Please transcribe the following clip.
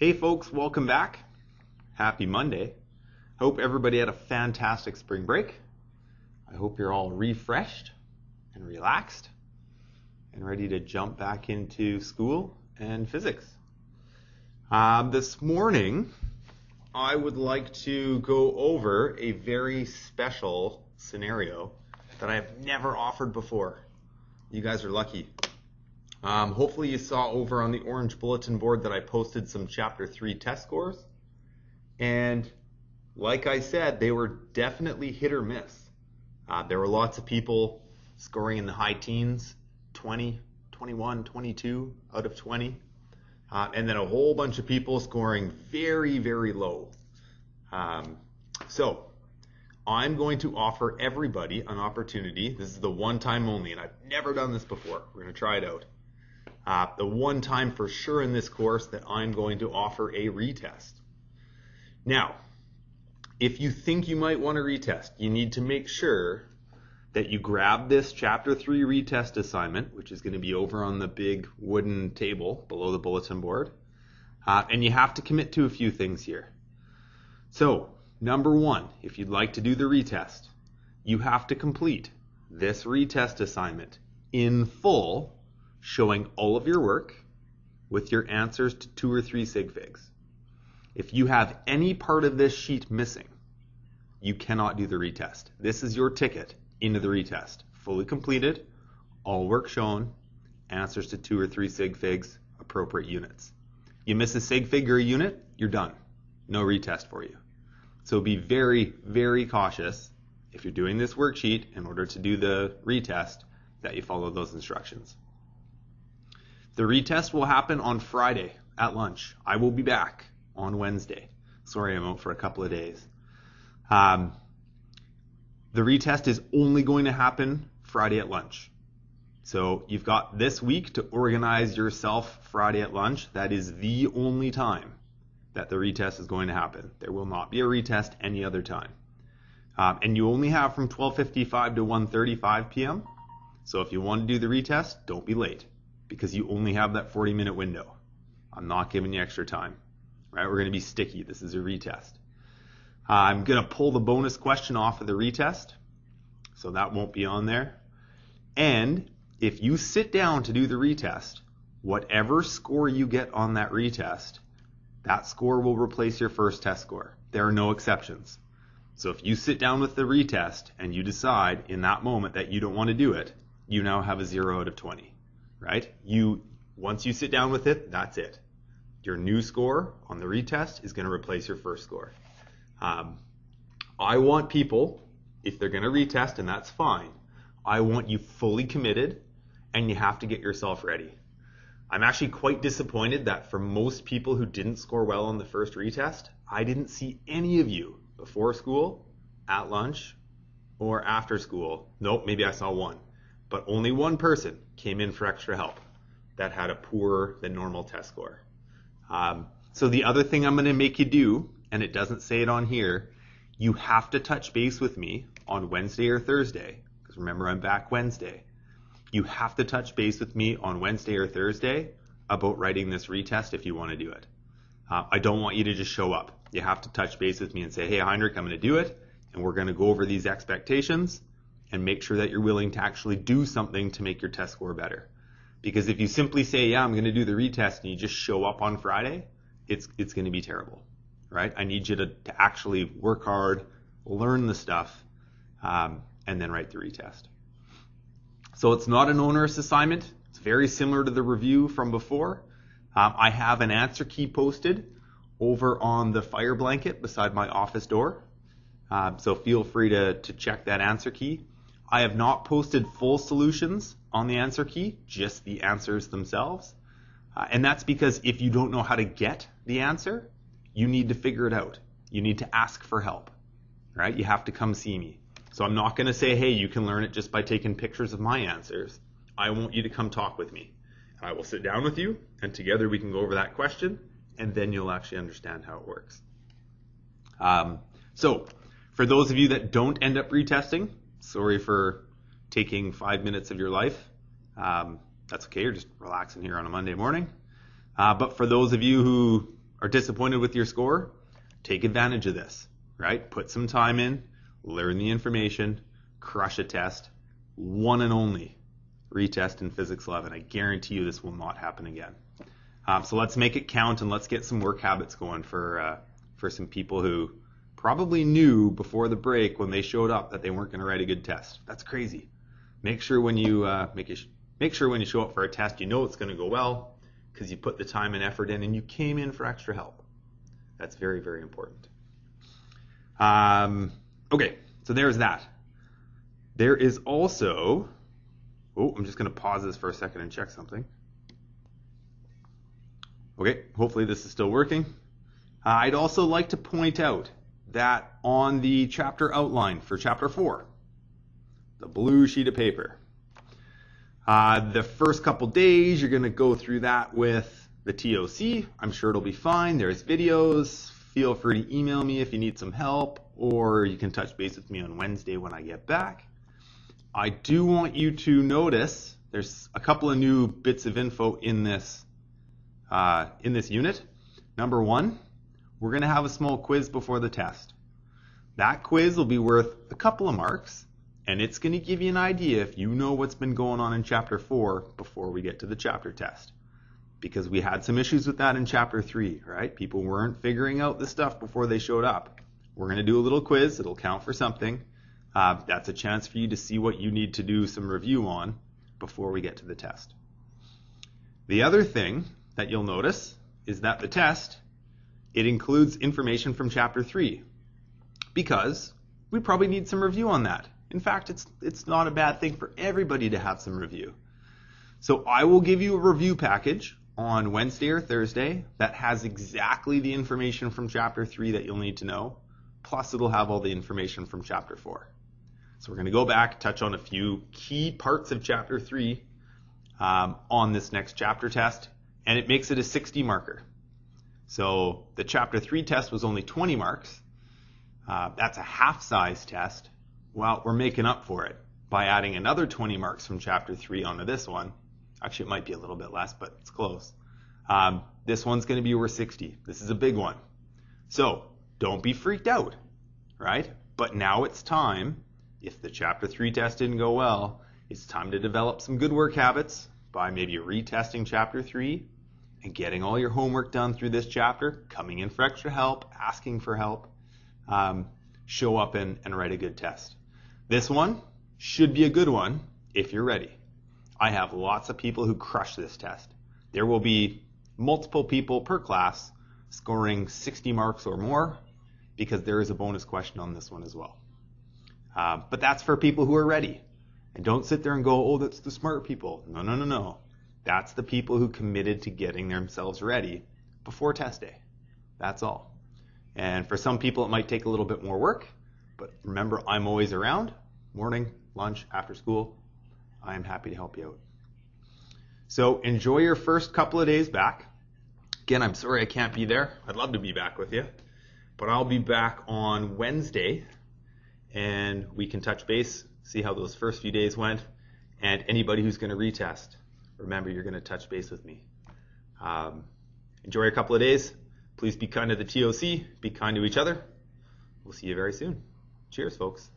Hey folks, welcome back. Happy Monday. Hope everybody had a fantastic spring break. I hope you're all refreshed and relaxed and ready to jump back into school and physics. This morning, I would like to go over a very special scenario that I have never offered before. You guys are lucky. Hopefully you saw over on the orange bulletin board that I posted some Chapter 3 test scores. And like I said, they were definitely hit or miss. There were lots of people scoring in the high teens, 20, 21, 22 out of 20. And then a whole bunch of people scoring very, very low. So I'm going to offer everybody an opportunity. This is the one time only, and I've never done this before. We're going to try it out. The one time for sure in this course that I'm going to offer a retest. Now, if you think you might want to retest, you need to make sure that you grab this Chapter 3 retest assignment, which is going to be over on the big wooden table below the bulletin board. And you have to commit to a few things here. So, number one, if you'd like to do the retest, you have to complete this retest assignment in full, showing all of your work with your answers to 2 or 3 sig figs. If you have any part of this sheet missing, you cannot do the retest. This is your ticket into the retest. Fully completed, all work shown, answers to 2 or 3 sig figs, appropriate units. You miss a sig fig or a unit, you're done. No retest for you. So be very, very cautious if you're doing this worksheet in order to do the retest that you follow those instructions. The retest will happen on Friday at lunch. I will be back on Wednesday. Sorry, I'm out for a couple of days. The retest is only going to happen Friday at lunch. So you've got this week to organize yourself Friday at lunch. That is the only time that the retest is going to happen. There will not be a retest any other time. And you only have from 12:55 to 1:35 p.m. So if you want to do the retest, don't be late, because you only have that 40-minute window. I'm not giving you extra time. Right? We're going to be sticky. This is a retest. I'm going to pull the bonus question off of the retest, so that won't be on there. And if you sit down to do the retest, whatever score you get on that retest, that score will replace your first test score. There are no exceptions. So if you sit down with the retest and you decide in that moment that you don't want to do it, you now have a 0 out of 20. Right? Once you sit down with it, that's it. Your new score on the retest is going to replace your first score. I want people, if they're going to retest, and that's fine, I want you fully committed, and you have to get yourself ready. I'm actually quite disappointed that for most people who didn't score well on the first retest, I didn't see any of you before school, at lunch, or after school. Nope, maybe I saw one. But only one person came in for extra help that had a poorer than normal test score. So the other thing I'm going to make you do, and it doesn't say it on here, you have to touch base with me on Wednesday or Thursday, because remember, I'm back Wednesday. You have to touch base with me on Wednesday or Thursday about writing this retest if you want to do it. I don't want you to just show up. You have to touch base with me and say, hey, Heinrich, I'm going to do it, and we're going to go over these expectations and make sure that you're willing to actually do something to make your test score better. Because if you simply say, yeah, I'm going to do the retest, and you just show up on Friday, it's going to be terrible, right? I need you to actually work hard, learn the stuff, and then write the retest. So it's not an onerous assignment. It's very similar to the review from before. I have an answer key posted over on the fire blanket beside my office door. So feel free to check that answer key. I have not posted full solutions on the answer key, just the answers themselves. And that's because if you don't know how to get the answer, you need to figure it out. You need to ask for help, right? You have to come see me. So I'm not going to say, hey, you can learn it just by taking pictures of my answers. I want you to come talk with me. I will sit down with you, and together we can go over that question, and then you'll actually understand how it works. So for those of you that don't end up retesting, sorry for taking 5 minutes of your life. That's okay, you're just relaxing here on a Monday morning. But for those of you who are disappointed with your score, take advantage of this, right? Put some time in, learn the information, crush a test, one and only retest in Physics 11. I guarantee you this will not happen again. So let's make it count and let's get some work habits going for some people who probably knew before the break when they showed up that they weren't going to write a good test. That's crazy. Make sure when you show up for a test, you know it's going to go well because you put the time and effort in and you came in for extra help. That's very, very important. Okay, so there's that. There is also, I'm just going to pause this for a second and check something. Okay, hopefully this is still working. I'd also like to point out that on the chapter outline for chapter 4, the blue sheet of paper, the first couple days you're going to go through that with the TOC. I'm sure it'll be fine. There's videos. Feel free to email me if you need some help, or you can touch base with me on Wednesday when I get back. I do want you to notice there's a couple of new bits of info in this unit. Number 1, we're going to have a small quiz before the test. That quiz will be worth a couple of marks, and it's going to give you an idea if you know what's been going on in Chapter 4 before we get to the chapter test. Because we had some issues with that in Chapter 3, right? People weren't figuring out the stuff before they showed up. We're going to do a little quiz. It'll count for something. That's a chance for you to see what you need to do some review on before we get to the test. The other thing that you'll notice is that the test, it includes information from Chapter 3 because we probably need some review on that. In fact, it's not a bad thing for everybody to have some review. So I will give you a review package on Wednesday or Thursday that has exactly the information from Chapter 3 that you'll need to know, plus it'll have all the information from Chapter 4. So we're going to go back, touch on a few key parts of Chapter 3 on this next chapter test, and it makes it a 60 marker. So the Chapter 3 test was only 20 marks. That's a half-size test. Well, we're making up for it by adding another 20 marks from Chapter 3 onto this one. Actually, it might be a little bit less, but it's close. This one's going to be worth 60. This is a big one. So don't be freaked out, right? But now it's time, if the Chapter 3 test didn't go well, it's time to develop some good work habits by maybe retesting Chapter 3 and getting all your homework done through this chapter, coming in for extra help, asking for help, show up and write a good test. This one should be a good one if you're ready. I have lots of people who crush this test. There will be multiple people per class scoring 60 marks or more because there is a bonus question on this one as well. But that's for people who are ready. And don't sit there and go, oh, that's the smart people. No. That's the people who committed to getting themselves ready before test day. That's all. And for some people, it might take a little bit more work. But remember, I'm always around. Morning, lunch, after school. I am happy to help you out. So enjoy your first couple of days back. Again, I'm sorry I can't be there. I'd love to be back with you. But I'll be back on Wednesday. And we can touch base, see how those first few days went. And anybody who's going to retest, remember, you're going to touch base with me. Enjoy a couple of days. Please be kind to the TOC. Be kind to each other. We'll see you very soon. Cheers, folks.